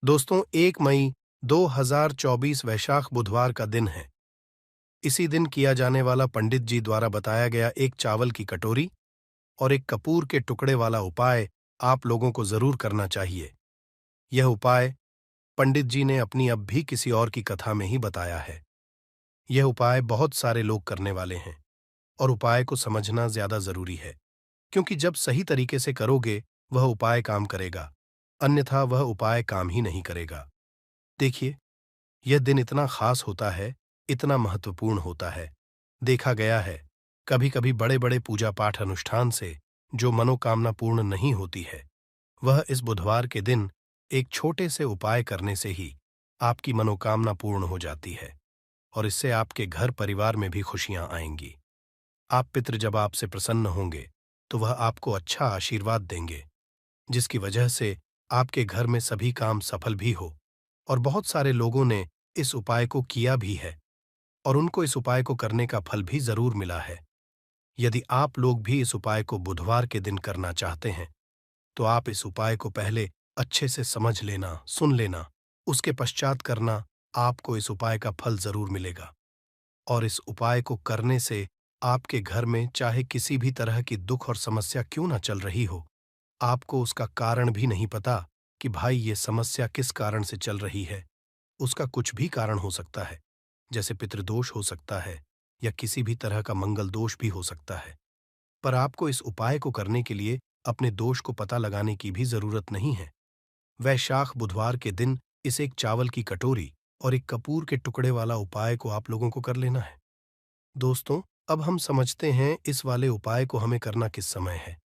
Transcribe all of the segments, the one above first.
दोस्तों 1 मई 2024 वैशाख बुधवार का दिन है। इसी दिन किया जाने वाला पंडित जी द्वारा बताया गया एक चावल की कटोरी और एक कपूर के टुकड़े वाला उपाय आप लोगों को जरूर करना चाहिए। यह उपाय पंडित जी ने अपनी अब भी किसी और की कथा में ही बताया है। यह उपाय बहुत सारे लोग करने वाले हैं और उपाय को समझना ज्यादा जरूरी है, क्योंकि जब सही तरीके से करोगे वह उपाय काम करेगा, अन्यथा वह उपाय काम ही नहीं करेगा। देखिए, यह दिन इतना खास होता है, इतना महत्वपूर्ण होता है। देखा गया है, कभी कभी बड़े बड़े पूजा पाठ अनुष्ठान से जो मनोकामना पूर्ण नहीं होती है, वह इस बुधवार के दिन एक छोटे से उपाय करने से ही आपकी मनोकामना पूर्ण हो जाती है और इससे आपके घर परिवार में भी खुशियां आएंगी। आप पितृ जब आपसे प्रसन्न होंगे तो वह आपको अच्छा आशीर्वाद देंगे, जिसकी वजह से आपके घर में सभी काम सफल भी हो। और बहुत सारे लोगों ने इस उपाय को किया भी है और उनको इस उपाय को करने का फल भी जरूर मिला है। यदि आप लोग भी इस उपाय को बुधवार के दिन करना चाहते हैं, तो आप इस उपाय को पहले अच्छे से समझ लेना, सुन लेना, उसके पश्चात करना। आपको इस उपाय का फल जरूर मिलेगा और इस उपाय को करने से आपके घर में चाहे किसी भी तरह की दुख और समस्या क्यों ना चल रही हो, आपको उसका कारण भी नहीं पता कि भाई ये समस्या किस कारण से चल रही है। उसका कुछ भी कारण हो सकता है, जैसे पितृदोष हो सकता है या किसी भी तरह का मंगल दोष भी हो सकता है। पर आपको इस उपाय को करने के लिए अपने दोष को पता लगाने की भी जरूरत नहीं है। वैशाख बुधवार के दिन इस एक चावल की कटोरी और एक कपूर के टुकड़े वाला उपाय को आप लोगों को कर लेना है। दोस्तों, अब हम समझते हैं इस वाले उपाय को हमें करना किस समय है।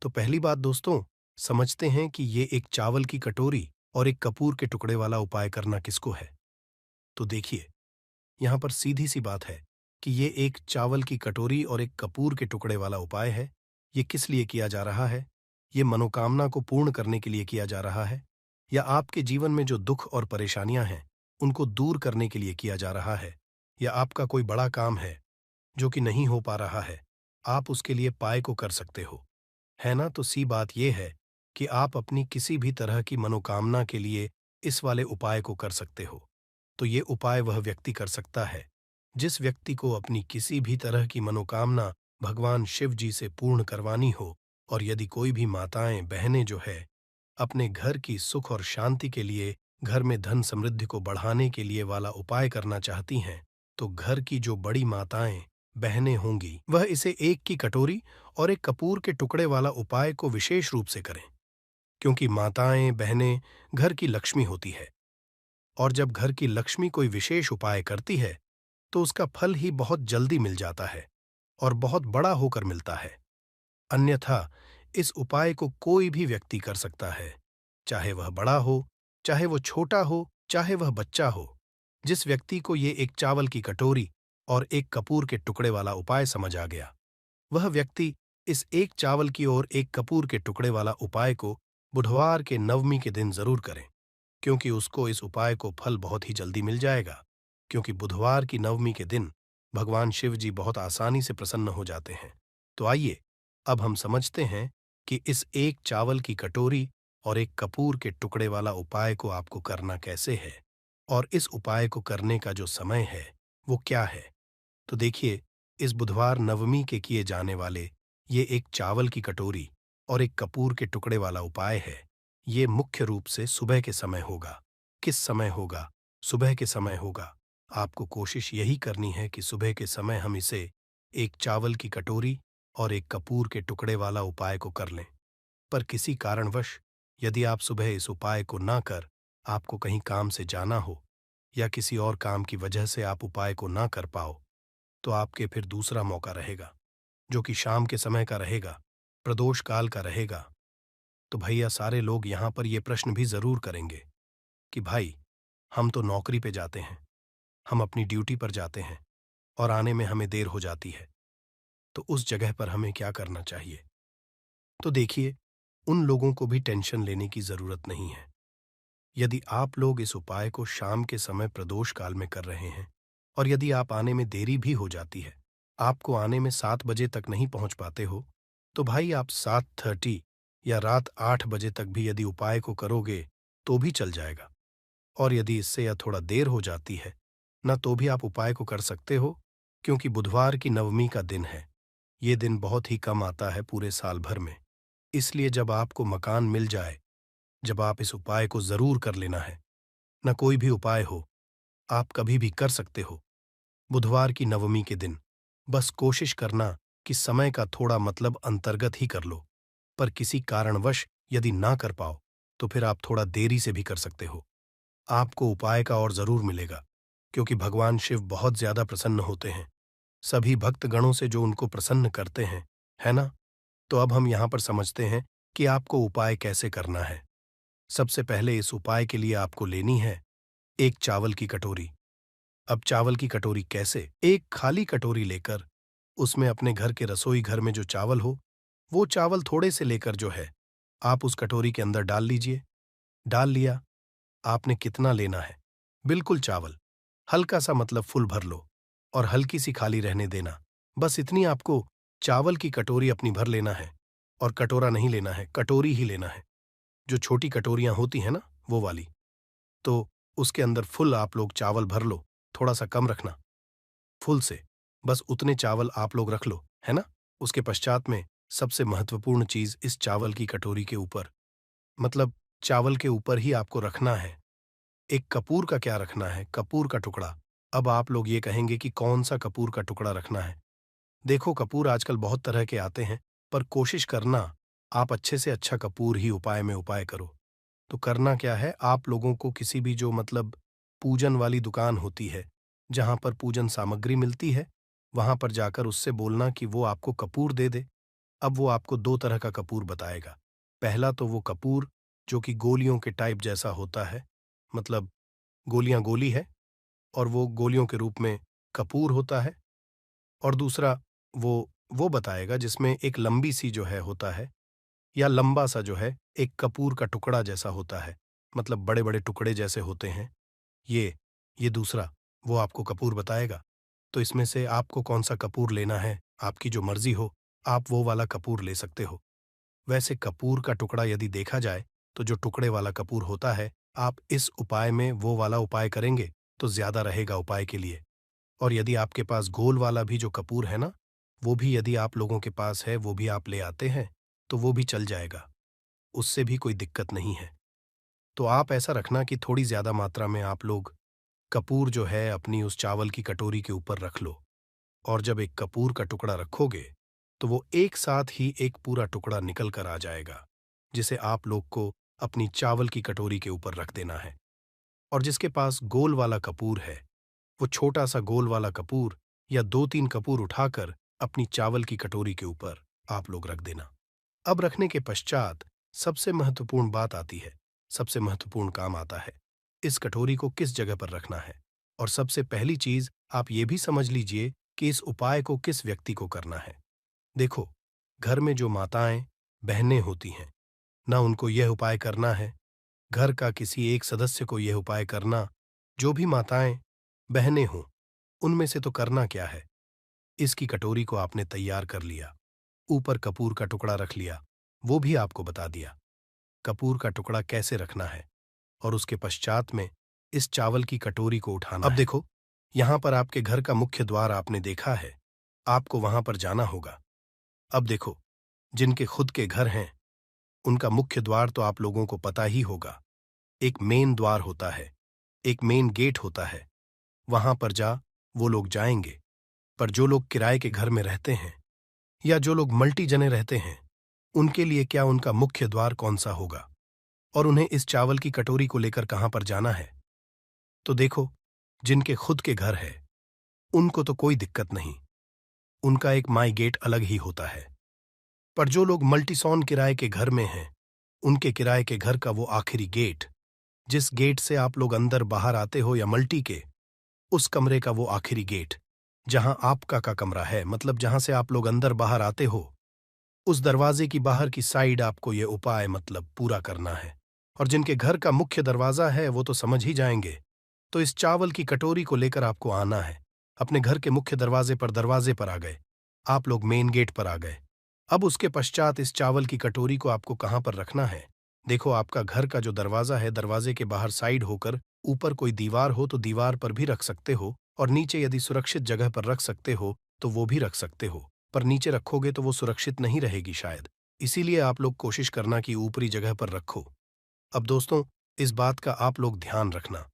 तो पहली बात दोस्तों, समझते हैं कि ये एक चावल की कटोरी और एक कपूर के टुकड़े वाला उपाय करना किसको है। तो देखिए, यहाँ पर सीधी सी बात है कि ये एक चावल की कटोरी और एक कपूर के टुकड़े वाला उपाय है। ये किस लिए किया जा रहा है? ये मनोकामना को पूर्ण करने के लिए किया जा रहा है, या आपके जीवन में जो दुख और परेशानियां हैं उनको दूर करने के लिए किया जा रहा है, या आपका कोई बड़ा काम है जो कि नहीं हो पा रहा है, आप उसके लिए उपाय को कर सकते हो, है ना। तो सी बात यह है कि आप अपनी किसी भी तरह की मनोकामना के लिए इस वाले उपाय को कर सकते हो। तो ये उपाय वह व्यक्ति कर सकता है जिस व्यक्ति को अपनी किसी भी तरह की मनोकामना भगवान शिव जी से पूर्ण करवानी हो। और यदि कोई भी माताएं बहनें जो है अपने घर की सुख और शांति के लिए, घर में धन समृद्धि को बढ़ाने के लिए वाला उपाय करना चाहती हैं, तो घर की जो बड़ी माताएं बहनें होंगी वह इसे एक की कटोरी और एक कपूर के टुकड़े वाला उपाय को विशेष रूप से करें, क्योंकि माताएं बहनें घर की लक्ष्मी होती है और जब घर की लक्ष्मी कोई विशेष उपाय करती है तो उसका फल ही बहुत जल्दी मिल जाता है और बहुत बड़ा होकर मिलता है। अन्यथा इस उपाय को कोई भी व्यक्ति कर सकता है, चाहे वह बड़ा हो, चाहे वो छोटा हो, चाहे वह बच्चा हो। जिस व्यक्ति को ये एक चावल की कटोरी और एक कपूर के टुकड़े वाला उपाय समझ आ गया, वह व्यक्ति इस एक चावल की और एक कपूर के टुकड़े वाला उपाय को बुधवार के नवमी के दिन जरूर करें, क्योंकि उसको इस उपाय को फल बहुत ही जल्दी मिल जाएगा। क्योंकि बुधवार की नवमी के दिन भगवान शिव जी बहुत आसानी से प्रसन्न हो जाते हैं। तो आइए, अब हम समझते हैं कि इस एक चावल की कटोरी और एक कपूर के टुकड़े वाला उपाय को आपको करना कैसे है और इस उपाय को करने का जो समय है वो क्या है। तो देखिए, इस बुधवार नवमी के किए जाने वाले ये एक चावल की कटोरी और एक कपूर के टुकड़े वाला उपाय है। ये मुख्य रूप से सुबह के समय होगा। किस समय होगा? सुबह के समय होगा। आपको कोशिश यही करनी है कि सुबह के समय हम इसे एक चावल की कटोरी और एक कपूर के टुकड़े वाला उपाय को कर लें। पर किसी कारणवश यदि आप सुबह इस उपाय को ना कर, आपको कहीं काम से जाना हो या किसी और काम की वजह से आप उपाय को ना कर पाओ, तो आपके फिर दूसरा मौका रहेगा, जो कि शाम के समय का रहेगा, प्रदोष काल का रहेगा। तो भैया, सारे लोग यहाँ पर ये प्रश्न भी जरूर करेंगे कि भाई, हम तो नौकरी पे जाते हैं, हम अपनी ड्यूटी पर जाते हैं और आने में हमें देर हो जाती है, तो उस जगह पर हमें क्या करना चाहिए। तो देखिए, उन लोगों को भी टेंशन लेने की जरूरत नहीं है। यदि आप लोग इस उपाय को शाम के समय प्रदोष काल में कर रहे हैं और यदि आप आने में देरी भी हो जाती है, आपको आने में 7 बजे तक नहीं पहुंच पाते हो, तो भाई आप 7:30 या रात 8 बजे तक भी यदि उपाय को करोगे तो भी चल जाएगा। और यदि इससे या थोड़ा देर हो जाती है न तो भी आप उपाय को कर सकते हो, क्योंकि बुधवार की नवमी का दिन है। ये दिन बहुत ही कम आता है पूरे साल भर में। इसलिए जब आपको मकान मिल जाए, जब आप इस उपाय को जरूर कर लेना है। न कोई भी उपाय हो, आप कभी भी कर सकते हो बुधवार की नवमी के दिन। बस कोशिश करना कि समय का थोड़ा मतलब अंतर्गत ही कर लो। पर किसी कारणवश यदि ना कर पाओ तो फिर आप थोड़ा देरी से भी कर सकते हो। आपको उपाय का और जरूर मिलेगा, क्योंकि भगवान शिव बहुत ज्यादा प्रसन्न होते हैं सभी भक्त गणों से जो उनको प्रसन्न करते हैं, है ना? तो अब हम यहाँ पर समझते हैं कि आपको उपाय कैसे करना है। सबसे पहले इस उपाय के लिए आपको लेनी है एक चावल की कटोरी। अब चावल की कटोरी कैसे? एक खाली कटोरी लेकर उसमें अपने घर के रसोई घर में जो चावल हो, वो चावल थोड़े से लेकर जो है आप उस कटोरी के अंदर डाल लीजिए। डाल लिया। आपने कितना लेना है? बिल्कुल चावल हल्का सा मतलब फुल भर लो और हल्की सी खाली रहने देना। बस इतनी आपको चावल की कटोरी अपनी भर लेना है। और कटोरा नहीं लेना है, कटोरी ही लेना है। जो छोटी कटोरियां होती हैं ना, वो वाली। तो उसके अंदर फुल आप लोग चावल भर लो, थोड़ा सा कम रखना। फुल से बस उतने चावल आप लोग रख लो, है ना? उसके पश्चात में सबसे महत्वपूर्ण चीज इस चावल की कटोरी के ऊपर, मतलब चावल के ऊपर ही आपको रखना है एक कपूर का। क्या रखना है? कपूर का टुकड़ा। अब आप लोग ये कहेंगे कि कौन सा कपूर का टुकड़ा रखना है? देखो, कपूर आजकल बहुत तरह के आते हैं, पर कोशिश करना आप अच्छे से अच्छा कपूर ही उपाय में उपाय करो। तो करना क्या है, आप लोगों को किसी भी जो मतलब पूजन वाली दुकान होती है, जहां पर पूजन सामग्री मिलती है, वहां पर जाकर उससे बोलना कि वो आपको कपूर दे दे। अब वो आपको दो तरह का कपूर बताएगा। पहला तो वो कपूर जो कि गोलियों के टाइप जैसा होता है, मतलब गोलियां गोली है और वो गोलियों के रूप में कपूर होता है। और दूसरा वो बताएगा जिसमें एक लंबी सी जो है होता है, या लंबा सा जो है एक कपूर का टुकड़ा जैसा होता है, मतलब बड़े बड़े टुकड़े जैसे होते हैं। ये दूसरा वो आपको कपूर बताएगा। तो इसमें से आपको कौन सा कपूर लेना है, आपकी जो मर्जी हो, आप वो वाला कपूर ले सकते हो। वैसे कपूर का टुकड़ा यदि देखा जाए तो जो टुकड़े वाला कपूर होता है, आप इस उपाय में वो वाला उपाय करेंगे तो ज्यादा रहेगा उपाय के लिए। और यदि आपके पास गोल वाला भी जो कपूर है ना, वो भी यदि आप लोगों के पास है, वो भी आप ले आते हैं तो वो भी चल जाएगा, उससे भी कोई दिक्कत नहीं है। तो आप ऐसा रखना कि थोड़ी ज्यादा मात्रा में आप लोग कपूर जो है अपनी उस चावल की कटोरी के ऊपर रख लो। और जब एक कपूर का टुकड़ा रखोगे तो वो एक साथ ही एक पूरा टुकड़ा निकल कर आ जाएगा, जिसे आप लोग को अपनी चावल की कटोरी के ऊपर रख देना है। और जिसके पास गोल वाला कपूर है, वो छोटा सा गोल वाला कपूर या दो तीन कपूर उठाकर अपनी चावल की कटोरी के ऊपर आप लोग रख देना। अब रखने के पश्चात सबसे महत्वपूर्ण बात आती है, सबसे महत्वपूर्ण काम आता है, इस कटोरी को किस जगह पर रखना है। और सबसे पहली चीज आप ये भी समझ लीजिए कि इस उपाय को किस व्यक्ति को करना है। देखो, घर में जो माताएं बहनें होती हैं ना, उनको यह उपाय करना है। घर का किसी एक सदस्य को यह उपाय करना। जो भी माताएं बहनें हों, उनमें से तो करना क्या है, इसकी कटोरी को आपने तैयार कर लिया, ऊपर कपूर का टुकड़ा रख लिया, वो भी आपको बता दिया कपूर का टुकड़ा कैसे रखना है। और उसके पश्चात में इस चावल की कटोरी को उठाना। अब देखो, यहां पर आपके घर का मुख्य द्वार आपने देखा है, आपको वहां पर जाना होगा। अब देखो, जिनके खुद के घर हैं, उनका मुख्य द्वार तो आप लोगों को पता ही होगा। एक मेन द्वार होता है, एक मेन गेट होता है, वहां पर वो लोग जाएंगे। पर जो लोग किराए के घर में रहते हैं या जो लोग मल्टी जने रहते हैं, उनके लिए क्या उनका मुख्य द्वार कौन सा होगा और उन्हें इस चावल की कटोरी को लेकर कहां पर जाना है। तो देखो, जिनके खुद के घर है उनको तो कोई दिक्कत नहीं, उनका एक माई गेट अलग ही होता है। पर जो लोग मल्टीसॉन किराए के घर में हैं, उनके किराए के घर का वो आखिरी गेट, जिस गेट से आप लोग अंदर बाहर आते हो या मल्टी के, उस कमरे का वो आखिरी गेट जहां आपका का कमरा है, मतलब जहां से आप लोग अंदर बाहर आते हो, उस दरवाजे की बाहर की साइड आपको ये उपाय मतलब पूरा करना है। और जिनके घर का मुख्य दरवाजा है वो तो समझ ही जाएंगे। तो इस चावल की कटोरी को लेकर आपको आना है। अपने घर के मुख्य दरवाजे पर आ गए, आप लोग मेन गेट पर आ गए। अब उसके पश्चात इस चावल की कटोरी को आपको कहां पर रखना है, देखो, आपका घर का जो दरवाज़ा है, दरवाजे के बाहर साइड होकर ऊपर कोई दीवार हो तो दीवार पर भी रख सकते हो, और नीचे यदि सुरक्षित जगह पर रख सकते हो तो वो भी रख सकते हो। पर नीचे रखोगे तो वो सुरक्षित नहीं रहेगी शायद। इसीलिए आप लोग कोशिश करना कि ऊपरी जगह पर रखो। अब दोस्तों, इस बात का आप लोग ध्यान रखना,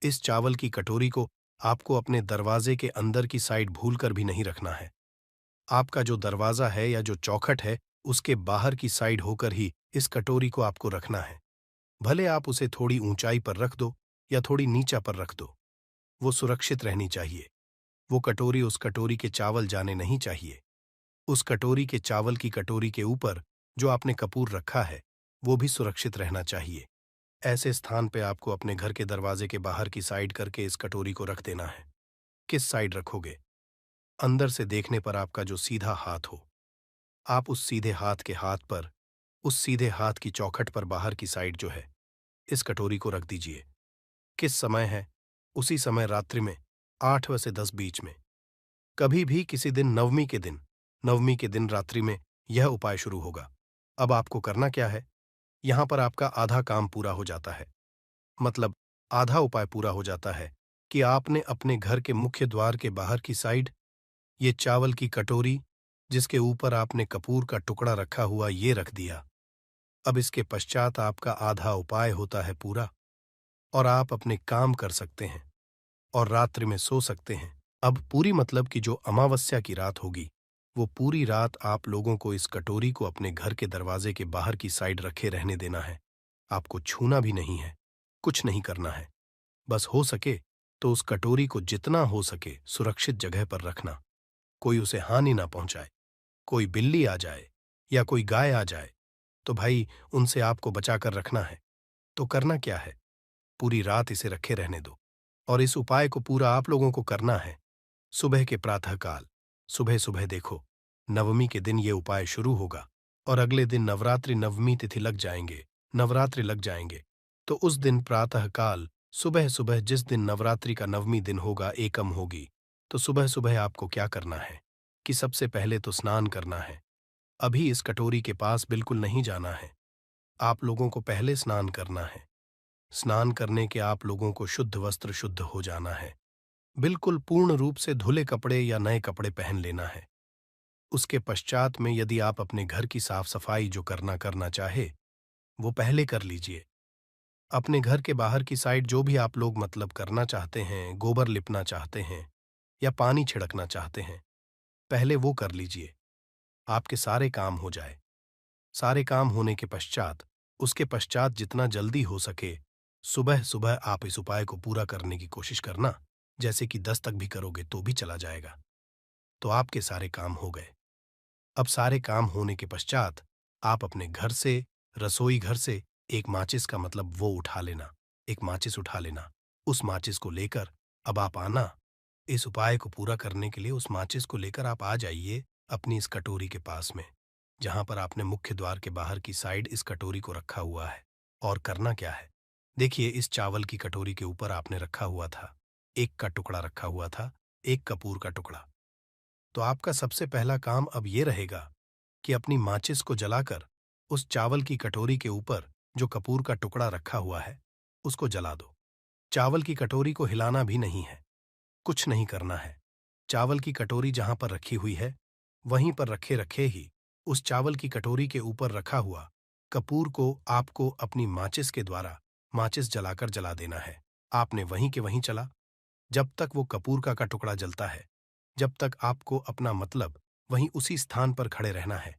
इस चावल की कटोरी को आपको अपने दरवाजे के अंदर की साइड भूलकर भी नहीं रखना है। आपका जो दरवाज़ा है या जो चौखट है, उसके बाहर की साइड होकर ही इस कटोरी को आपको रखना है। भले आप उसे थोड़ी ऊंचाई पर रख दो या थोड़ी नीचा पर रख दो, वो सुरक्षित रहनी चाहिए। वो कटोरी उस कटोरी के चावल जाने नहीं चाहिए। उस कटोरी के चावल की कटोरी के ऊपर जो आपने कपूर रखा है, वो भी सुरक्षित रहना चाहिए। ऐसे स्थान पे आपको अपने घर के दरवाजे के बाहर की साइड करके इस कटोरी को रख देना है। किस साइड रखोगे? अंदर से देखने पर आपका जो सीधा हाथ हो, आप उस सीधे हाथ के हाथ पर, उस सीधे हाथ की चौखट पर बाहर की साइड जो है, इस कटोरी को रख दीजिए। किस समय है? उसी समय रात्रि में 8 से 10 बीच में। कभी भी किसी दिन नवमी के दिन रात्रि में यह उपाय शुरू होगा। अब आपको करना क्या है? यहां पर आपका आधा काम पूरा हो जाता है। मतलब आधा उपाय पूरा हो जाता है कि आपने अपने घर के मुख्य द्वार के बाहर की साइड ये चावल की कटोरी, जिसके ऊपर आपने कपूर का टुकड़ा रखा हुआ, ये रख दिया। अब इसके पश्चात आपका आधा उपाय होता है पूरा, और आप अपने काम कर सकते हैं और रात्रि में सो सकते हैं। अब पूरी मतलब कि जो अमावस्या की रात होगी, वो पूरी रात आप लोगों को इस कटोरी को अपने घर के दरवाजे के बाहर की साइड रखे रहने देना है। आपको छूना भी नहीं है, कुछ नहीं करना है। बस हो सके तो उस कटोरी को जितना हो सके सुरक्षित जगह पर रखना। कोई उसे हानि ना पहुंचाए। कोई बिल्ली आ जाए या कोई गाय आ जाए तो भाई उनसे आपको बचाकर रखना है। तो करना क्या है? पूरी रात इसे रखे रहने दो, और इस उपाय को पूरा आप लोगों को करना है सुबह के प्रातःकाल। सुबह सुबह देखो, नवमी के दिन ये उपाय शुरू होगा, और अगले दिन नवरात्रि नवमी तिथि लग जाएंगे, नवरात्रि लग जाएंगे। तो उस दिन प्रातःकाल सुबह सुबह, जिस दिन नवरात्रि का नवमी दिन होगा, एकम होगी, तो सुबह सुबह आपको क्या करना है कि सबसे पहले तो स्नान करना है। अभी इस कटोरी के पास बिल्कुल नहीं जाना है। आप लोगों को पहले स्नान करना है। स्नान करने के आप लोगों को शुद्ध वस्त्र, शुद्ध हो जाना है। बिल्कुल पूर्ण रूप से धुले कपड़े या नए कपड़े पहन लेना है। उसके पश्चात में यदि आप अपने घर की साफ सफाई जो करना चाहे, वो पहले कर लीजिए। अपने घर के बाहर की साइड जो भी आप लोग मतलब करना चाहते हैं, गोबर लिपना चाहते हैं या पानी छिड़कना चाहते हैं, पहले वो कर लीजिए। आपके सारे काम हो जाए। सारे काम होने के पश्चात, उसके पश्चात जितना जल्दी हो सके, सुबह सुबह आप इस उपाय को पूरा करने की कोशिश करना। जैसे कि 10 तक भी करोगे तो भी चला जाएगा। तो आपके सारे काम हो गए। अब सारे काम होने के पश्चात आप अपने घर से, रसोई घर से एक माचिस का मतलब वो उठा लेना, एक माचिस उठा लेना। उस माचिस को लेकर अब आप आना। इस उपाय को पूरा करने के लिए उस माचिस को लेकर आप आ जाइए अपनी इस कटोरी के पास में, जहां पर आपने मुख्य द्वार के बाहर की साइड इस कटोरी को रखा हुआ है। और करना क्या है? देखिए, इस चावल की कटोरी के ऊपर आपने रखा हुआ था, एक का टुकड़ा रखा हुआ था, एक कपूर का टुकड़ा। तो आपका सबसे पहला काम अब ये रहेगा कि अपनी माचिस को जलाकर उस चावल की कटोरी के ऊपर जो कपूर का टुकड़ा रखा हुआ है, उसको जला दो। चावल की कटोरी को हिलाना भी नहीं है, कुछ नहीं करना है। चावल की कटोरी जहां पर रखी हुई है, वहीं पर रखे रखे ही उस चावल की कटोरी के ऊपर रखा हुआ कपूर को आपको अपनी माचिस के द्वारा माचिस जलाकर जला देना है। आपने वहीं के वहीं चला, जब तक वो कपूर का टुकड़ा जलता है, जब तक आपको अपना मतलब वहीं उसी स्थान पर खड़े रहना है।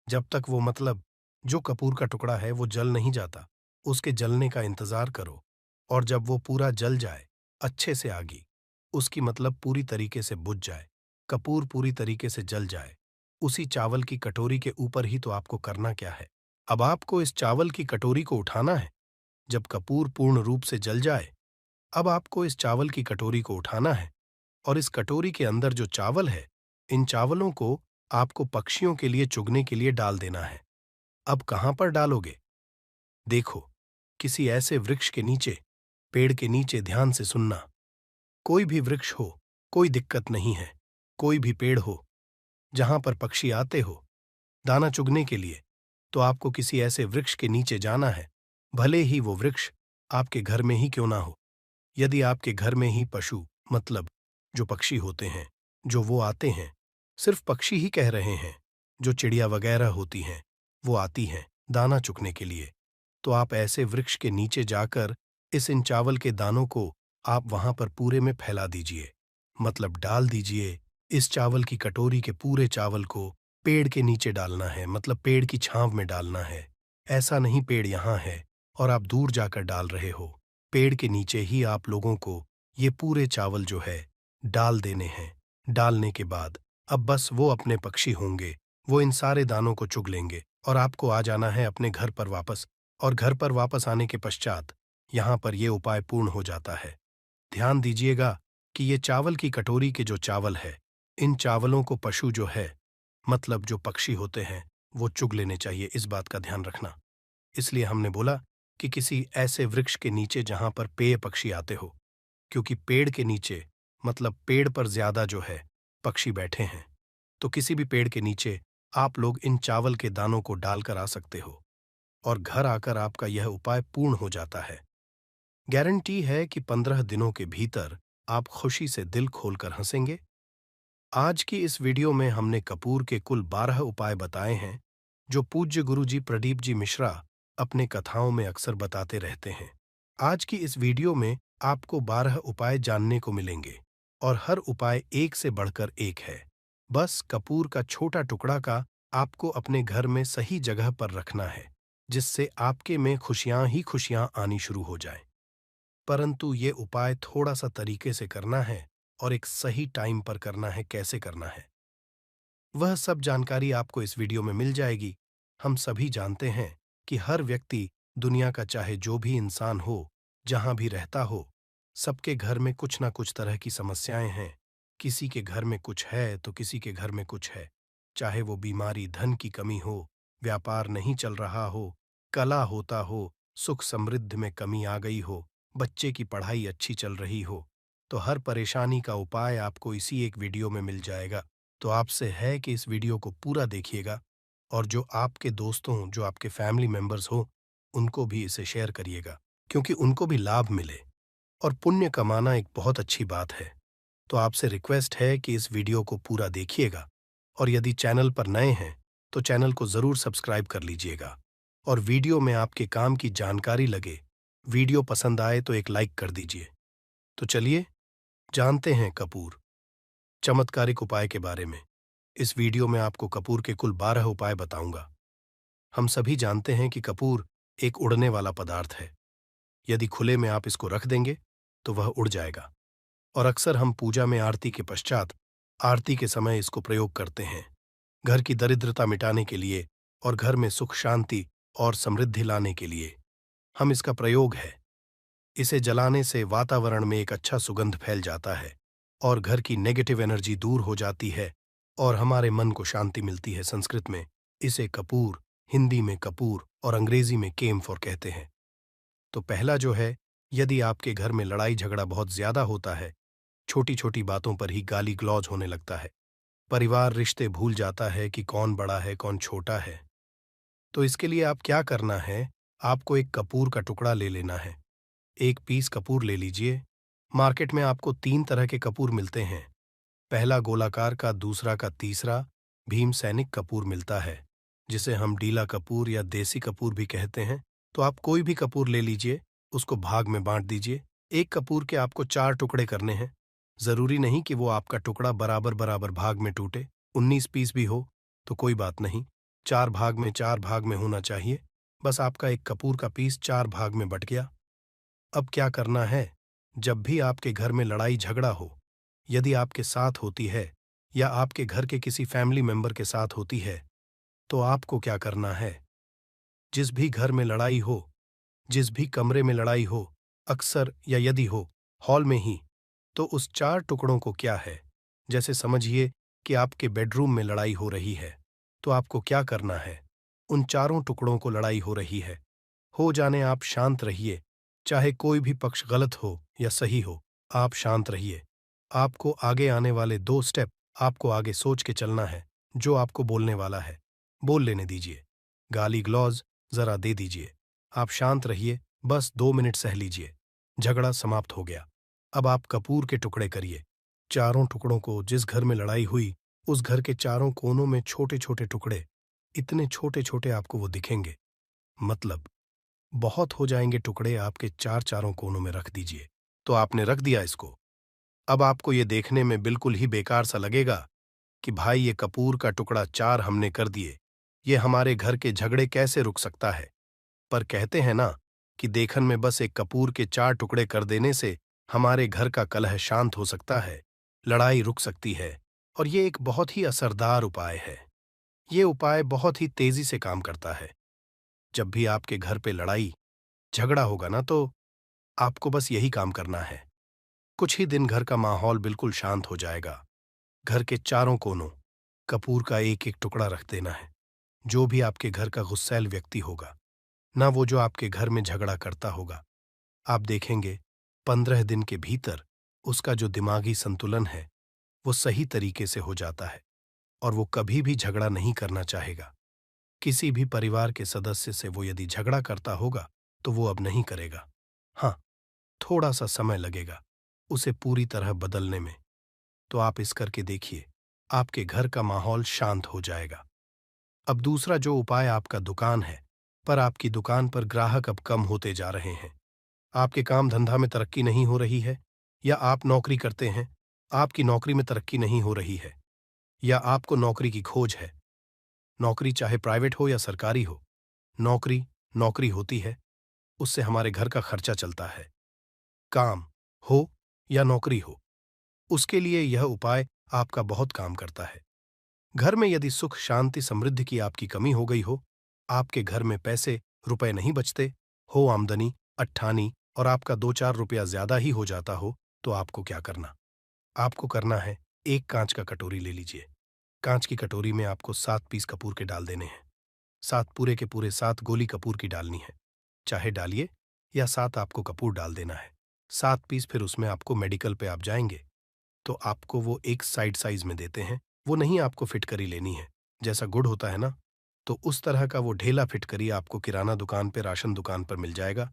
जब तक वो मतलब जो कपूर का टुकड़ा है वो जल नहीं जाता, उसके जलने का इंतजार करो। और जब वो पूरा जल जाए, अच्छे से आगी, उसकी मतलब पूरी तरीके से बुझ जाए, कपूर पूरी तरीके से जल जाए, उसी चावल की कटोरी के ऊपर ही तो आपको करना क्या है। अब आपको इस चावल की कटोरी को उठाना है। जब कपूर पूर्ण रूप से जल जाए, अब आपको इस चावल की कटोरी को उठाना है, और इस कटोरी के अंदर जो चावल है, इन चावलों को आपको पक्षियों के लिए चुगने के लिए डाल देना है। अब कहां पर डालोगे? देखो, किसी ऐसे वृक्ष के नीचे, पेड़ के नीचे, ध्यान से सुनना। कोई भी वृक्ष हो, कोई दिक्कत नहीं है। कोई भी पेड़ हो, जहां पर पक्षी आते हो दाना चुगने के लिए, तो आपको किसी ऐसे वृक्ष के नीचे जाना है, भले ही वो वृक्ष आपके घर में ही क्यों ना हो। यदि आपके घर में ही पशु, मतलब जो पक्षी होते हैं, जो वो आते हैं, सिर्फ पक्षी ही कह रहे हैं, जो चिड़िया वगैरह होती हैं, वो आती हैं दाना चुगने के लिए, तो आप ऐसे वृक्ष के नीचे जाकर इन चावल के दानों को आप वहां पर पूरे में फैला दीजिए, मतलब डाल दीजिए। इस चावल की कटोरी के पूरे चावल को पेड़ के नीचे डालना है, मतलब पेड़ की छांव में डालना है। ऐसा नहीं पेड़ यहाँ है और आप दूर जाकर डाल रहे हो। पेड़ के नीचे ही आप लोगों को ये पूरे चावल जो है डाल देने हैं। डालने के बाद अब बस वो अपने पक्षी होंगे, वो इन सारे दानों को चुग लेंगे और आपको आ जाना है अपने घर पर वापस। और घर पर वापस आने के पश्चात यहाँ पर ये उपाय पूर्ण हो जाता है। ध्यान दीजिएगा कि ये चावल की कटोरी के जो चावल है, इन चावलों को पशु जो है, मतलब जो पक्षी होते हैं, वो चुग लेने चाहिए, इस बात का ध्यान रखना। इसलिए हमने बोला कि किसी ऐसे वृक्ष के नीचे जहां पर पेय पक्षी आते हो, क्योंकि पेड़ के नीचे, मतलब पेड़ पर ज्यादा जो है पक्षी बैठे हैं, तो किसी भी पेड़ के नीचे आप लोग इन चावल के दानों को डालकर आ सकते हो और घर आकर आपका यह उपाय पूर्ण हो जाता है। गारंटी है कि 15 दिनों के भीतर आप खुशी से दिल खोलकर हंसेंगे। आज की इस वीडियो में हमने कपूर के कुल 12 उपाय बताए हैं, जो पूज्य गुरुजी प्रदीप जी मिश्रा अपने कथाओं में अक्सर बताते रहते हैं। आज की इस वीडियो में आपको 12 उपाय जानने को मिलेंगे और हर उपाय एक से बढ़कर एक है। बस कपूर का छोटा टुकड़ा का आपको अपने घर में सही जगह पर रखना है, जिससे आपके में खुशियां ही खुशियां आनी शुरू हो जाएं। परंतु ये उपाय थोड़ा सा तरीके से करना है और एक सही टाइम पर करना है। कैसे करना है, वह सब जानकारी आपको इस वीडियो में मिल जाएगी। हम सभी जानते हैं कि हर व्यक्ति, दुनिया का चाहे जो भी इंसान हो, जहां भी रहता हो, सबके घर में कुछ ना कुछ तरह की समस्याएं हैं। किसी के घर में कुछ है तो किसी के घर में कुछ है, चाहे वो बीमारी, धन की कमी हो, व्यापार नहीं चल रहा हो, कला होता हो, सुख समृद्धि में कमी आ गई हो, बच्चे की पढ़ाई अच्छी चल रही हो, तो हर परेशानी का उपाय आपको इसी एक वीडियो में मिल जाएगा। तो आपसे है कि इस वीडियो को पूरा देखिएगा और जो आपके दोस्तों, जो आपके फैमिली मेंबर्स हो, उनको भी इसे शेयर करिएगा, क्योंकि उनको भी लाभ मिले। और पुण्य कमाना एक बहुत अच्छी बात है। तो आपसे रिक्वेस्ट है कि इस वीडियो को पूरा देखिएगा और यदि चैनल पर नए हैं तो चैनल को ज़रूर सब्सक्राइब कर लीजिएगा और वीडियो में आपके काम की जानकारी लगे, वीडियो पसंद आए तो एक लाइक कर दीजिए। तो चलिए जानते हैं कपूर चमत्कारिक उपाय के बारे में। इस वीडियो में आपको कपूर के कुल 12 उपाय बताऊंगा। हम सभी जानते हैं कि कपूर एक उड़ने वाला पदार्थ है। यदि खुले में आप इसको रख देंगे तो वह उड़ जाएगा और अक्सर हम पूजा में आरती के पश्चात, आरती के समय इसको प्रयोग करते हैं, घर की दरिद्रता मिटाने के लिए और घर में सुख शांति और समृद्धि लाने के लिए हम इसका प्रयोग है। इसे जलाने से वातावरण में एक अच्छा सुगंध फैल जाता है और घर की नेगेटिव एनर्जी दूर हो जाती है और हमारे मन को शांति मिलती है। संस्कृत में इसे कपूर, हिंदी में कपूर और अंग्रेजी में केम्फोर कहते हैं। तो पहला जो है, यदि आपके घर में लड़ाई झगड़ा बहुत ज्यादा होता है, छोटी छोटी बातों पर ही गाली गलौज होने लगता है, परिवार रिश्ते भूल जाता है कि कौन बड़ा है कौन छोटा है, तो इसके लिए आप क्या करना है, आपको एक कपूर का टुकड़ा ले लेना है। एक पीस कपूर ले लीजिए। मार्केट में आपको 3 तरह के कपूर मिलते हैं। पहला गोलाकार का, दूसरा का, तीसरा भीम सैनिक कपूर मिलता है, जिसे हम डीला कपूर या देसी कपूर भी कहते हैं। तो आप कोई भी कपूर ले लीजिए, उसको भाग में बांट दीजिए। एक कपूर के आपको 4 टुकड़े करने हैं। जरूरी नहीं कि वो आपका टुकड़ा बराबर बराबर भाग में टूटे। 19 पीस भी हो तो कोई बात नहीं, 4 भाग में होना चाहिए। बस आपका एक कपूर का पीस 4 भाग में बट गया। अब क्या करना है, जब भी आपके घर में लड़ाई झगड़ा हो, यदि आपके साथ होती है या आपके घर के किसी फैमिली मेंबर के साथ होती है, तो आपको क्या करना है, जिस भी घर में लड़ाई हो, जिस भी कमरे में लड़ाई हो, अक्सर या यदि हो हॉल में ही, तो उस 4 टुकड़ों को क्या है, जैसे समझिए कि आपके बेडरूम में लड़ाई हो रही है, तो आपको क्या करना है, उन चारों टुकड़ों को लड़ाई हो रही है, हो जाने आप शांत रहिए। चाहे कोई भी पक्ष गलत हो या सही हो, आप शांत रहिए। आपको आगे आने वाले 2 स्टेप आपको आगे सोच के चलना है। जो आपको बोलने वाला है, बोल लेने दीजिए। गाली ग्लौज जरा दे दीजिए। आप शांत रहिए, बस 2 मिनट सह लीजिए। झगड़ा समाप्त हो गया। अब आप कपूर के टुकड़े करिए। चारों टुकड़ों को जिस घर में लड़ाई हुई उस घर के चारों कोनों में छोटे छोटे टुकड़े, इतने छोटे छोटे आपको वो दिखेंगे, मतलब बहुत हो जाएंगे टुकड़े, आपके चारों कोनों में रख दीजिए। तो आपने रख दिया इसको। अब आपको ये देखने में बिल्कुल ही बेकार सा लगेगा कि भाई ये कपूर का टुकड़ा 4 हमने कर दिए, ये हमारे घर के झगड़े कैसे रुक सकता है। पर कहते हैं ना कि देखन में बस एक कपूर के 4 टुकड़े कर देने से हमारे घर का कलह शांत हो सकता है, लड़ाई रुक सकती है। और ये एक बहुत ही असरदार उपाय है। ये उपाय बहुत ही तेजी से काम करता है। जब भी आपके घर पे लड़ाई झगड़ा होगा ना, तो आपको बस यही काम करना है। कुछ ही दिन घर का माहौल बिल्कुल शांत हो जाएगा। घर के चारों कोनों कपूर का एक एक टुकड़ा रख देना है। जो भी आपके घर का गुस्सैल व्यक्ति होगा, ना वो जो आपके घर में झगड़ा करता होगा, आप देखेंगे 15 दिन के भीतर उसका जो दिमागी संतुलन है वो सही तरीके से हो जाता है और वो कभी भी झगड़ा नहीं करना चाहेगा। किसी भी परिवार के सदस्य से वो यदि झगड़ा करता होगा तो वो अब नहीं करेगा। हाँ, थोड़ा सा समय लगेगा उसे पूरी तरह बदलने में। तो आप इस करके देखिए, आपके घर का माहौल शांत हो जाएगा। अब दूसरा जो उपाय आपका दुकान है, पर आपकी दुकान पर ग्राहक अब कम होते जा रहे हैं। आपके काम धंधा में तरक्की नहीं हो रही है, या आप नौकरी करते हैं, आपकी नौकरी में तरक्की नहीं हो रही है, या आपको नौकरी की खोज है। नौकरी चाहे प्राइवेट हो या सरकारी हो, नौकरी नौकरी होती है, उससे हमारे घर का खर्चा चलता है। काम हो या नौकरी हो, उसके लिए यह उपाय आपका बहुत काम करता है। घर में यदि सुख शांति समृद्धि की आपकी कमी हो गई हो, आपके घर में पैसे रुपए नहीं बचते हो, आमदनी अट्ठानी और आपका 2-4 रुपया ज्यादा ही हो जाता हो, तो आपको क्या करना? आपको करना है, एक कांच का कटोरी ले लीजिए। कांच की कटोरी में आपको 7 पीस कपूर के डाल देने हैं। 7 पूरे के पूरे 7 गोली कपूर की डालनी है। चाहे डालिए, या 7 आपको कपूर डाल देना है। 7 पीस फिर उसमें आपको मेडिकल पे आप जाएंगे तो आपको वो एक साइड साइज में देते हैं। वो नहीं आपको फिटकरी लेनी है, जैसा गुड़ होता है ना, तो उस तरह का वो ढेला फिटकरी आपको किराना दुकान पे, राशन दुकान पर मिल जाएगा।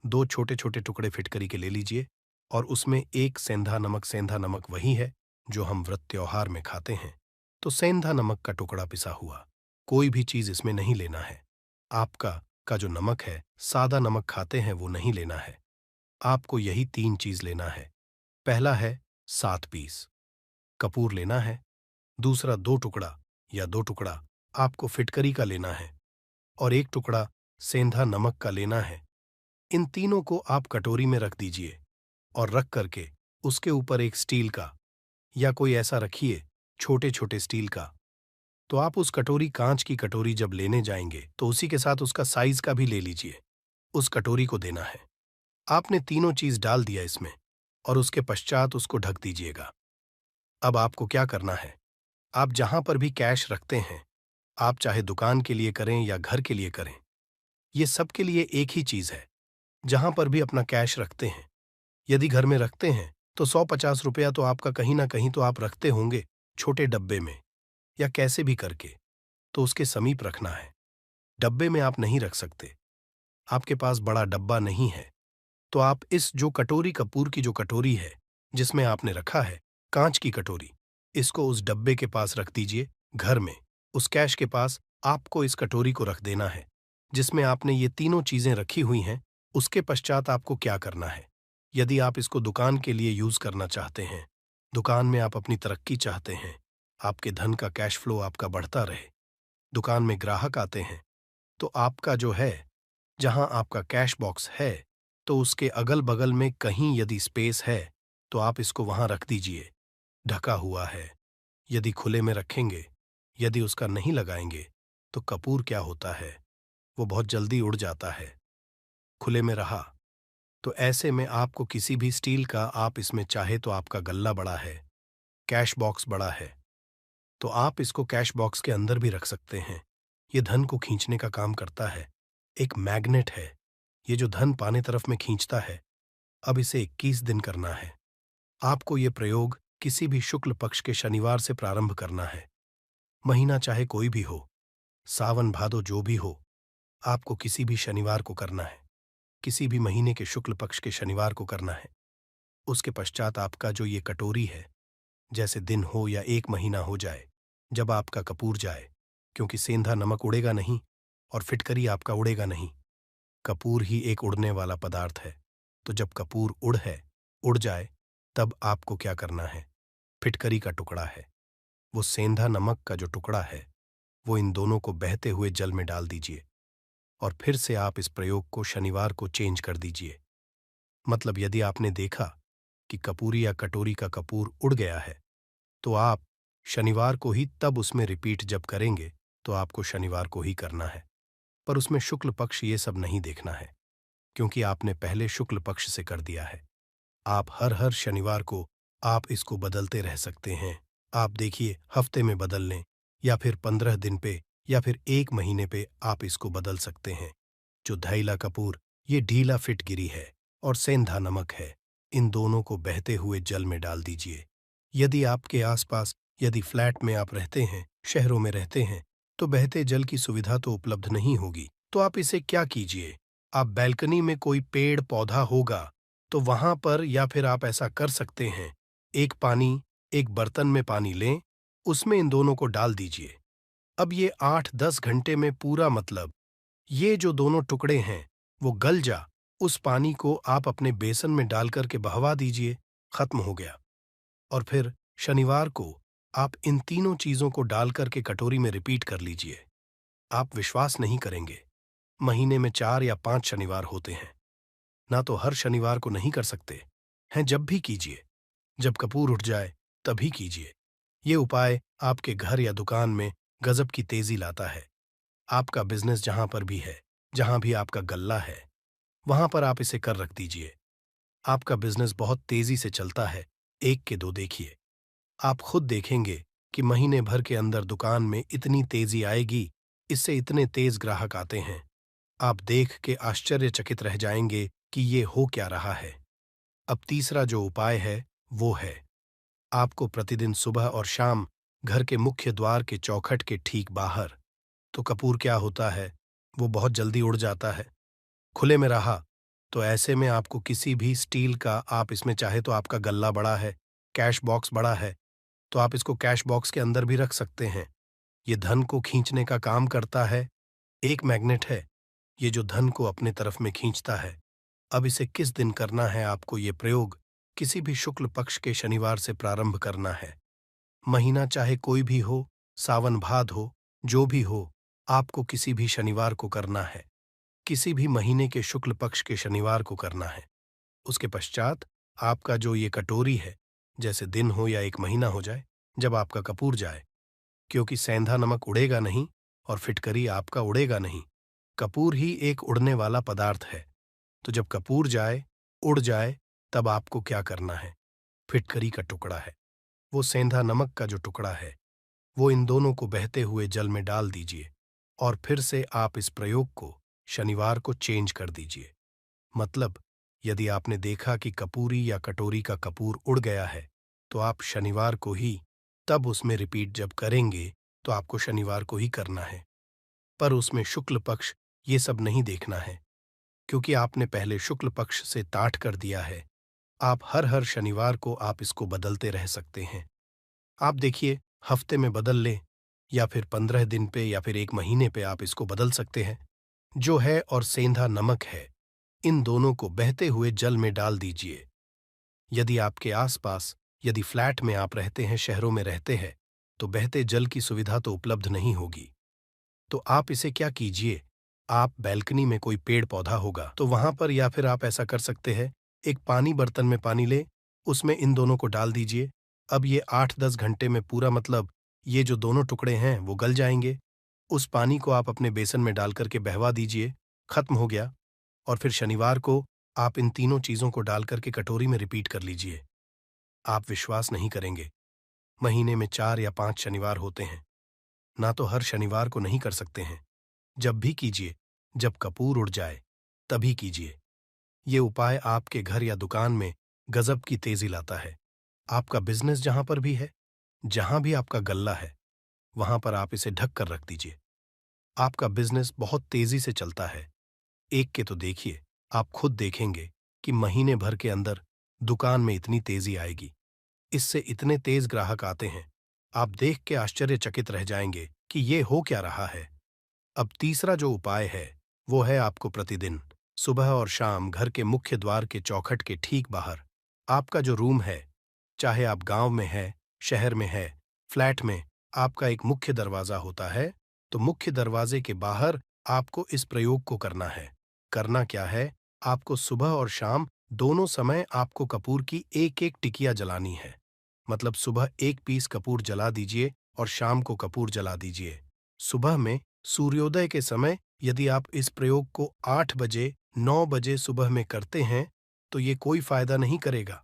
2 छोटे छोटे टुकड़े फिटकरी के ले लीजिए और उसमें एक सेंधा नमक वही है जो हम व्रत त्योहार में खाते हैं। तो सेंधा नमक का टुकड़ा पिसा हुआ, कोई भी चीज इसमें नहीं लेना है। आपका का जो नमक है, सादा नमक खाते हैं, वो नहीं लेना है। आपको यही 3 चीज लेना है। पहला है 7 पीस कपूर लेना है। दूसरा 2 टुकड़ा या 2 टुकड़ा आपको फिटकरी का लेना है और 1 टुकड़ा सेंधा नमक का लेना है। इन तीनों को आप कटोरी में रख दीजिए और रख करके उसके ऊपर एक स्टील का, या कोई ऐसा रखिए छोटे छोटे स्टील का। तो आप उस कटोरी, कांच की कटोरी जब लेने जाएंगे तो उसी के साथ उसका साइज का भी ले लीजिए। उस कटोरी को देना है। आपने तीनों चीज डाल दिया इसमें और उसके पश्चात उसको ढक दीजिएगा। अब आपको क्या करना है, आप जहां पर भी कैश रखते हैं, आप चाहे दुकान के लिए करें या घर के लिए करें, ये सबके लिए एक ही चीज है। जहां पर भी अपना कैश रखते हैं, यदि घर में रखते हैं तो 100-50 रुपया तो आपका कहीं ना कहीं तो आप रखते होंगे, छोटे डब्बे में या कैसे भी करके, तो उसके समीप रखना है। डब्बे में आप नहीं रख सकते, आपके पास बड़ा डब्बा नहीं है, तो आप इस जो कटोरी, कपूर की जो कटोरी है जिसमें आपने रखा है, कांच की कटोरी, इसको उस डब्बे के पास रख दीजिए। घर में उस कैश के पास आपको इस कटोरी को रख देना है जिसमें आपने ये तीनों चीजें रखी हुई हैं। उसके पश्चात आपको क्या करना है, यदि आप इसको दुकान के लिए यूज करना चाहते हैं, दुकान में आप अपनी तरक्की चाहते हैं, आपके धन का कैश फ्लो आपका बढ़ता रहे, दुकान में ग्राहक आते हैं, तो आपका जो है, जहां आपका कैश बॉक्स है, तो उसके अगल बगल में कहीं यदि स्पेस है तो आप इसको वहां रख दीजिए। ढका हुआ है, यदि खुले में रखेंगे, यदि उसका नहीं लगाएंगे, तो कपूर क्या होता है, वो बहुत जल्दी उड़ जाता है। खुले में रहा तो ऐसे में आपको किसी भी स्टील का, आप इसमें चाहे तो आपका गल्ला बड़ा है, कैश बॉक्स बड़ा है, तो आप इसको कैश बॉक्स के अंदर भी रख सकते हैं। ये धन को खींचने का काम करता है, एक मैग्नेट है, ये जो धन पाने तरफ में खींचता है। अब इसे 21 दिन करना है। आपको ये प्रयोग किसी भी शुक्ल पक्ष के शनिवार से प्रारंभ करना है। महीना चाहे कोई भी हो, सावन भादो जो भी हो, आपको किसी भी शनिवार को करना है। किसी भी महीने के शुक्ल पक्ष के शनिवार को करना है। उसके पश्चात आपका जो ये कटोरी है, जैसे दिन हो या 1 महीना हो जाए, जब आपका कपूर जाए, क्योंकि सेंधा नमक उड़ेगा नहीं और फिटकरी आपका उड़ेगा नहीं। कपूर ही एक उड़ने वाला पदार्थ है। तो जब कपूर उड़ जाए, तब आपको क्या करना है? फिटकरी का टुकड़ा है, वो सेंधा नमक का जो टुकड़ा है, वो इन दोनों को बहते हुए जल में डाल दीजिए और फिर से आप इस प्रयोग को शनिवार को चेंज कर दीजिए। मतलब यदि आपने देखा कि कपूरी या कटोरी का कपूर उड़ गया है, तो आप शनिवार को ही तब उसमें रिपीट जब करेंगे, तो आपको शनिवार को ही करना है। पर उसमें शुक्ल पक्ष ये सब नहीं देखना है, क्योंकि आपने पहले शुक्ल पक्ष से कर दिया है। आप हर हर शनिवार को आप इसको बदलते रह सकते हैं। आप देखिए, हफ्ते में बदल लें या फिर 15 दिन पे या फिर 1 महीने पे आप इसको बदल सकते हैं। जो धैला कपूर, ये ढीला फिटगिरी है और सेंधा नमक है। इन दोनों को बहते हुए जल में डाल दीजिए। यदि आपके आसपास, यदि फ्लैट में आप रहते हैं, शहरों में रहते हैं, तो बहते जल की सुविधा तो उपलब्ध नहीं होगी। तो आप इसे क्या कीजिए, आप बैल्कनी में कोई पेड़ पौधा होगा, तो वहां पर या फिर आप ऐसा कर सकते हैं, एक बर्तन में पानी लें, उसमें इन दोनों को डाल दीजिए। अब ये 8-10 घंटे में पूरा, मतलब ये जो दोनों टुकड़े हैं, वो गल जा, उस पानी को आप अपने बेसन में डाल करके बहवा दीजिए, खत्म हो गया। और फिर शनिवार को आप इन तीनों चीजों को डाल करके कटोरी में रिपीट कर लीजिए। आप विश्वास नहीं करेंगे, महीने में 4 या 5 शनिवार होते हैं। ना तो हर शनिवार को नहीं कर सकते हैं, जब भी कीजिए, जब कपूर उठ जाए तभी कीजिए। ये उपाय आपके घर या दुकान में गजब की तेजी लाता है। आपका बिजनेस जहां पर भी है, जहां भी आपका गल्ला है, वहां पर आप इसे कर रख दीजिए। आपका बिजनेस बहुत तेजी से चलता है। 1 के 2 देखिए, आप खुद देखेंगे कि महीने भर के अंदर दुकान में इतनी तेजी आएगी, इससे इतने तेज ग्राहक आते हैं। आप देख के आश्चर्यचकित रह जाएंगे कि ये हो क्या रहा है। अब तीसरा जो उपाय है, वो है, आपको प्रतिदिन सुबह और शाम घर के मुख्य द्वार के चौखट के ठीक बाहर, तो कपूर क्या होता है, वो बहुत जल्दी उड़ जाता है। खुले में रहा, तो ऐसे में आपको किसी भी स्टील का, आप इसमें चाहे तो आपका गल्ला बड़ा है, कैश बॉक्स बड़ा है, तो आप इसको कैश बॉक्स के अंदर भी रख सकते हैं। ये धन को खींचने का काम करता है। एक मैग्नेट है, ये जो धन को अपने तरफ में खींचता है। अब इसे किस दिन करना है आपको ये प्रयोग? किसी भी शुक्ल पक्ष के शनिवार से प्रारंभ करना है। महीना चाहे कोई भी हो, सावन भाद हो, जो भी हो, आपको किसी भी शनिवार को करना है। किसी भी महीने के शुक्ल पक्ष के शनिवार को करना है। उसके पश्चात आपका जो ये कटोरी है, जैसे दिन हो या 1 महीना हो जाए, जब आपका कपूर जाए, क्योंकि सेंधा नमक उड़ेगा नहीं और फिटकरी आपका उड़ेगा नहीं। कपूर ही एक उड़ने वाला पदार्थ है। तो जब कपूर जाए, उड़ जाए, तब आपको क्या करना है? फिटकरी का टुकड़ा है, वो सेंधा नमक का जो टुकड़ा है, वो इन दोनों को बहते हुए जल में डाल दीजिए और फिर से आप इस प्रयोग को शनिवार को चेंज कर दीजिए। मतलब यदि आपने देखा कि कपूरी या कटोरी का कपूर उड़ गया है, तो आप शनिवार को ही तब उसमें रिपीट जब करेंगे, तो आपको शनिवार को ही करना है। पर उसमें शुक्ल पक्ष ये सब नहीं देखना है, क्योंकि आपने पहले शुक्ल पक्ष से ताठ कर दिया है। आप हर हर शनिवार को आप इसको बदलते रह सकते हैं। आप देखिए, हफ्ते में बदल लें या फिर 15 दिन पे या फिर 1 महीने पे आप इसको बदल सकते हैं। जो है और सेंधा नमक है, इन दोनों को बहते हुए जल में डाल दीजिए। यदि आपके आसपास, यदि फ्लैट में आप रहते हैं, शहरों में रहते हैं, तो बहते जल की सुविधा तो उपलब्ध नहीं होगी। तो आप इसे क्या कीजिए, आप बैल्कनी में कोई पेड़ पौधा होगा, तो वहां पर या फिर आप ऐसा कर सकते हैं, एक पानी बर्तन में पानी ले, उसमें इन दोनों को डाल दीजिए। अब ये 8-10 घंटे में पूरा, मतलब ये जो दोनों टुकड़े हैं वो गल जाएंगे। उस पानी को आप अपने बेसन में डाल करके बहवा दीजिए, खत्म हो गया। और फिर शनिवार को आप इन तीनों चीजों को डाल करके कटोरी में रिपीट कर लीजिए। आप विश्वास नहीं करेंगे, महीने में 4 या 5 शनिवार होते हैं। ना तो हर शनिवार को नहीं कर सकते हैं, जब भी कीजिए, जब कपूर उड़ जाए तभी कीजिए। ये उपाय आपके घर या दुकान में गजब की तेजी लाता है। आपका बिजनेस जहां पर भी है, जहां भी आपका गल्ला है, वहां पर आप इसे ढक कर रख दीजिए। आपका बिजनेस बहुत तेजी से चलता है। एक के तो देखिए, आप खुद देखेंगे कि महीने भर के अंदर दुकान में इतनी तेजी आएगी। इससे इतने तेज ग्राहक आते हैं, आप देख के आश्चर्यचकित रह जाएंगे कि ये हो क्या रहा है। अब तीसरा जो उपाय है, वो है आपको प्रतिदिन सुबह और शाम घर के मुख्य द्वार के चौखट के ठीक बाहर आपका जो रूम है, चाहे आप गांव में है, शहर में है, फ्लैट में, आपका एक मुख्य दरवाजा होता है, तो मुख्य दरवाजे के बाहर आपको इस प्रयोग को करना है। करना क्या है, आपको सुबह और शाम दोनों समय आपको कपूर की एक-एक टिकिया जलानी है। मतलब सुबह एक पीस कपूर जला दीजिए और शाम को कपूर जला दीजिए। सुबह में सूर्योदय के समय यदि आप इस प्रयोग को 8 बजे, 9 बजे सुबह में करते हैं, तो ये कोई फायदा नहीं करेगा।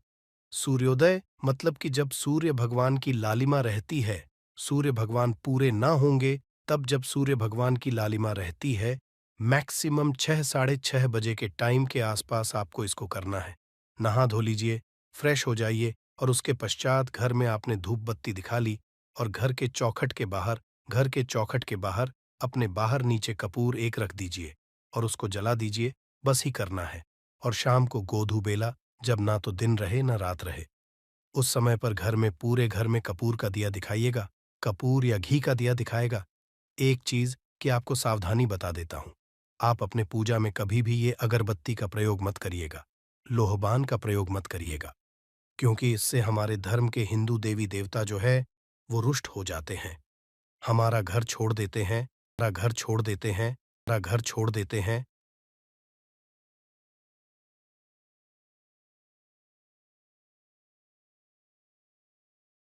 सूर्योदय मतलब कि जब सूर्य भगवान की लालिमा रहती है, सूर्य भगवान पूरे ना होंगे, तब जब सूर्य भगवान की लालिमा रहती है, मैक्सिमम 6 साढ़े 6 बजे के टाइम के आसपास आपको इसको करना है। नहा धो लीजिए, फ्रेश हो जाइए और उसके पश्चात घर में आपने धूप बत्ती दिखा ली और घर के चौखट के बाहर अपने बाहर नीचे कपूर एक रख दीजिए और उसको जला दीजिए, बस ही करना है। और शाम को गोधू बेला, जब ना तो दिन रहे ना रात रहे, उस समय पर घर में पूरे घर में कपूर का दिया दिखाइएगा, कपूर या घी का दिया दिखाएगा। एक चीज कि आपको सावधानी बता देता हूं, आप अपने पूजा में कभी भी ये अगरबत्ती का प्रयोग मत करिएगा, लोहबान का प्रयोग मत करिएगा, क्योंकि इससे हमारे धर्म के हिंदू देवी देवता जो है वो रुष्ट हो जाते हैं, हमारा घर छोड़ देते हैं, हमारा घर छोड़ देते हैं, हमारा घर छोड़ देते हैं।